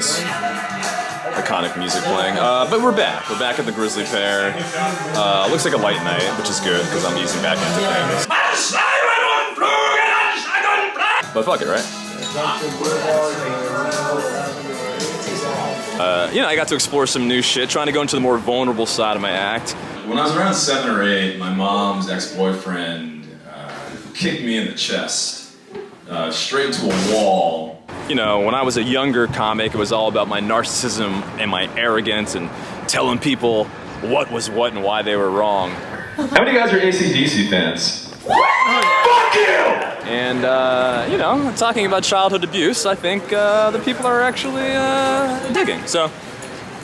this iconic music playing. But we're back. We're back at the Grizzly Pear. Looks like a light night, which is good because I'm easing back into things. But fuck it, right? You know, I got to explore some new shit, trying to go into the more vulnerable side of my act. When I was around 7 or 8, my mom's ex-boyfriend kicked me in the chest, straight into a wall. You know, when I was a younger comic, it was all about my narcissism and my arrogance and telling people what was what and why they were wrong. How many guys are AC/DC fans? Fuck you! And, you know, talking about childhood abuse, I think the people are actually digging. So,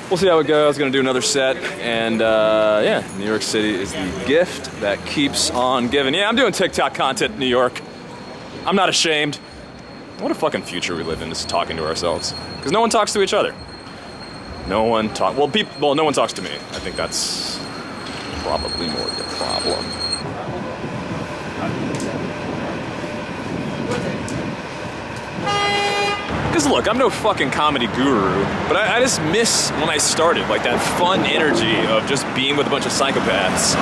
we'll see how it goes. Gonna do another set. And, yeah, New York City is the gift that keeps on giving. Yeah, I'm doing TikTok content in New York. I'm not ashamed. What a fucking future we live in, just talking to ourselves. Because no one talks to each other. No one talks, well, no one talks to me. I think that's probably more the problem. Because look, I'm no fucking comedy guru, but I just miss when I started, like that fun energy of just being with a bunch of psychopaths.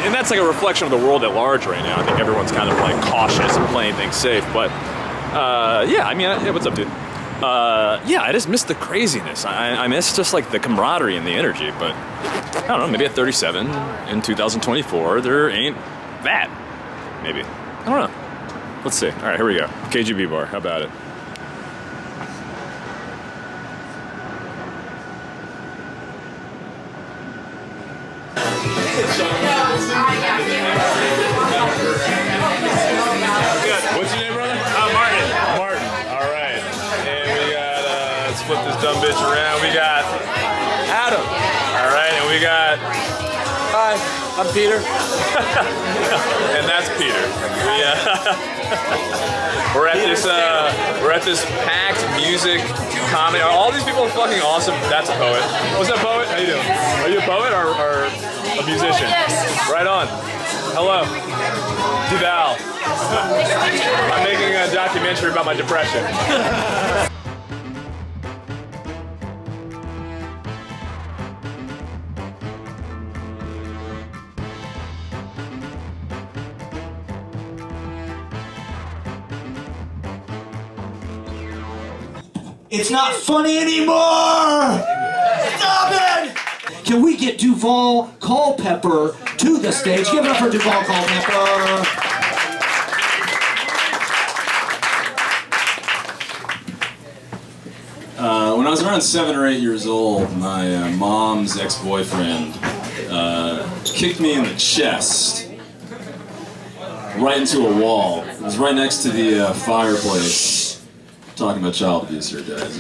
And that's like a reflection of the world at large right now. I think everyone's kind of like cautious and playing things safe, but yeah, I mean, yeah, what's up, dude? Yeah, I just miss the craziness. I miss just like the camaraderie and the energy, but I don't know, maybe at 37 in 2024, there ain't that. Maybe. I don't know. Let's see. All right, here we go. KGB bar, how about it? Good. What's your name, brother? Martin. Martin. All right. And we got, let's flip this dumb bitch around. We got Adam. All right, and we got, hi, I'm Peter. And that's Peter. We're at this packed music comedy. All these people are fucking awesome. That's a poet. What's up, poet? How you doing? Are you a poet or a musician? Yes. Right on. Hello. Duval. I'm making a documentary about my depression. It's not funny anymore! Stop it! Can we get Duval Culpepper to the stage? Give it up for Duval Culpepper. When I was around 7 or 8 years old, my mom's ex-boyfriend kicked me in the chest, right into a wall. It was right next to the fireplace. Talking about child abuse here, guys.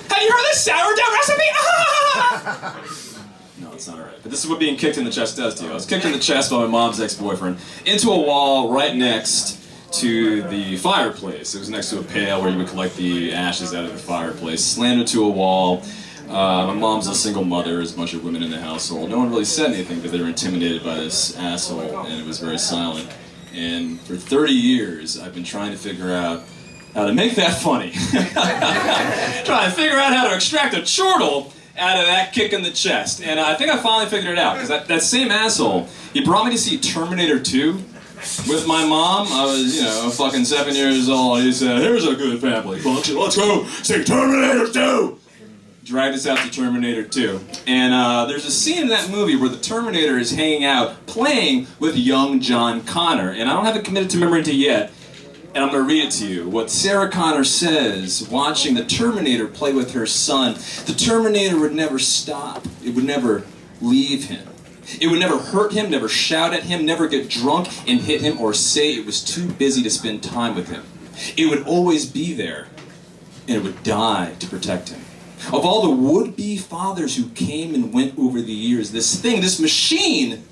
Have you heard the sourdough recipe? No, it's not alright. But this is what being kicked in the chest does to you. I was kicked in the chest by my mom's ex-boyfriend into a wall right next to the fireplace. It was next to a pail where you would collect the ashes out of the fireplace. Slammed into a wall. My mom's a single mother, there's a bunch of women in the household. No one really said anything because they were intimidated by this asshole, and it was very silent. And for 30 years, I've been trying to figure out how to make that funny. Trying to figure out how to extract a chortle out of that kick in the chest. And I think I finally figured it out, because that same asshole, he brought me to see Terminator 2 with my mom. I was, you know, fucking 7 years old. He said, here's a good family function, let's go see Terminator 2! Dragged us out to Terminator 2. And there's a scene in that movie where the Terminator is hanging out, playing with young John Connor. And I don't have it committed to memory yet, and I'm going to read it to you. What Sarah Connor says, watching the Terminator play with her son, the Terminator would never stop. It would never leave him. It would never hurt him, never shout at him, never get drunk and hit him or say it was too busy to spend time with him. It would always be there, and it would die to protect him. Of all the would-be fathers who came and went over the years, this thing, this machine,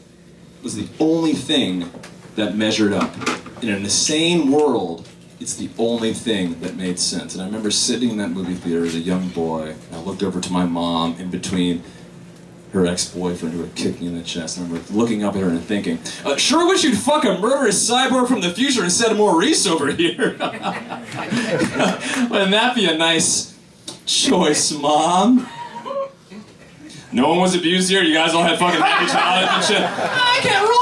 was the only thing that measured up. And in a sane world, it's the only thing that made sense. And I remember sitting in that movie theater as a young boy, and I looked over to my mom in between her ex-boyfriend who had kicked me in the chest. I remember looking up at her and thinking, sure wish you'd fuck a murderous cyborg from the future instead of Maurice over here. Wouldn't that be a nice choice, Mom? No one was abused here? You guys all had fucking happy childhoods and shit? I can't relate.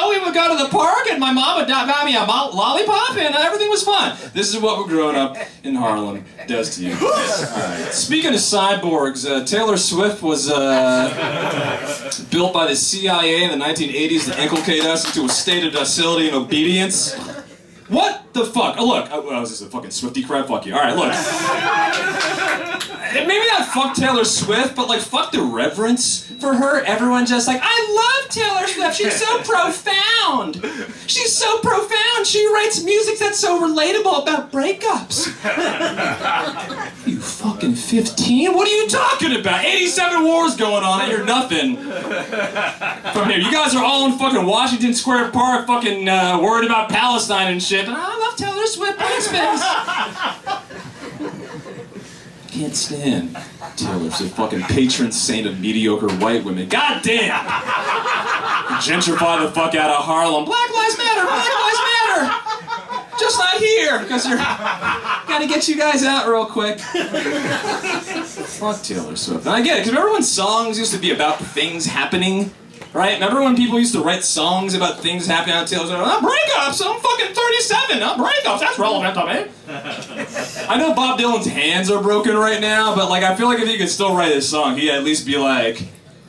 We would go to the park and my mom would buy me a lollipop and everything was fun. This is what growing up in Harlem does to you. Alright. Speaking of cyborgs, Taylor Swift was built by the CIA in the 1980s to inculcate us into a state of docility and obedience. What the fuck? Oh, look. Was this a fucking Swiftie crap? Fuck you. Alright, look. Maybe not fuck Taylor Swift, but like fuck the reverence for her. Everyone just like, I love Taylor Swift. She's so profound. She's so profound. She writes music that's so relatable about breakups. You fucking 15? What are you talking about? 87 wars going on and you're nothing. From here, you guys are all in fucking Washington Square Park, fucking worried about Palestine and shit. And I love Taylor Swift. Thanks. Can't stand Taylor's a fucking patron saint of mediocre white women. God damn! Gentrify the fuck out of Harlem. Black Lives Matter! Black Lives Matter! Just not here, because you're... Gotta get you guys out real quick. Fuck Taylor Swift. And I get it, because remember when songs used to be about things happening? Right? Remember when people used to write songs about things happening on Taylor Swift? Breakups! I'm fucking 37! Breakups! That's relevant to me! I know Bob Dylan's hands are broken right now, but like I feel like if he could still write a song, he'd at least be like,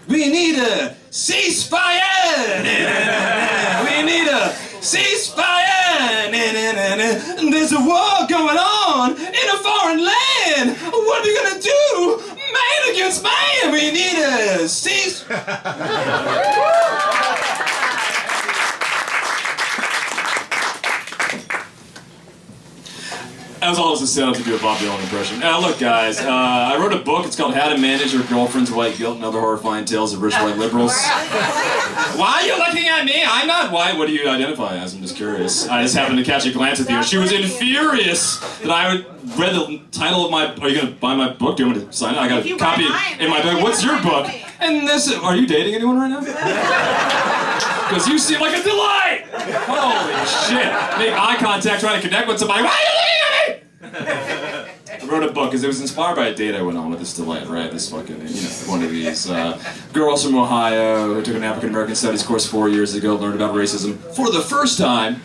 we need a ceasefire! We need a ceasefire! There's a war going on in a foreign land! What are we gonna do? Man against man! We need a ceasefire! That was all I was set up to do a Bob Dylan impression. Now look guys, I wrote a book, it's called How to Manage Your Girlfriend's White Guilt and Other Horrifying Tales of Rich White Liberals. Why are you looking at me? I'm not white. What do you identify as? I'm just curious. I just happened to catch a glance at you and she was furious that I read the title of my... Are you going to buy my book? Do you want me to sign it? I got a copy in my bag. What's your book? And this... Are you dating anyone right now? Because you seem like a delight! Holy shit. Make eye contact trying to connect with somebody. Why are you looking at me? I wrote a book because it was inspired by a date I went on with this delight, right? This fucking, one of these girls from Ohio who took an African American Studies course 4 years ago, learned about racism for the first time.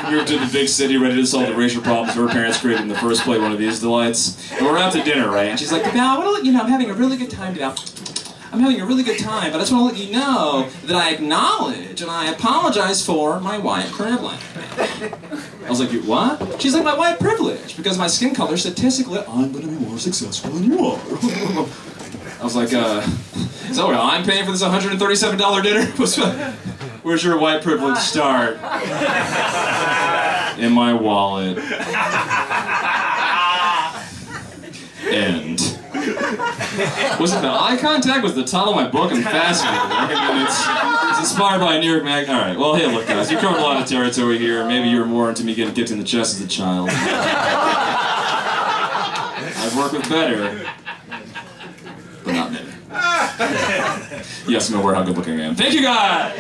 Moved to the big city, ready to solve the racial problems her parents created in the first place, one of these delights. And we're out to dinner, right? And she's like, now I want to let you know I'm having a really good time today. I'm having a really good time, but I just want to let you know that I acknowledge and I apologize for my white privilege. I was like, you what? She's like, my white privilege, because my skin color, statistically, I'm going to be more successful than you are. I was like, is that what I'm paying for this $137 dinner? Where's your white privilege start? In my wallet. End. Was it the eye contact? Was the title of my book? I'm fascinated. I mean, it's inspired by a New York mag. Alright, well, hey, look, guys, you covered a lot of territory here. Maybe you were more into me getting kicked in the chest as a child. I've worked with better, but not many. Yes, I'm aware how good looking I am. Thank you, guys!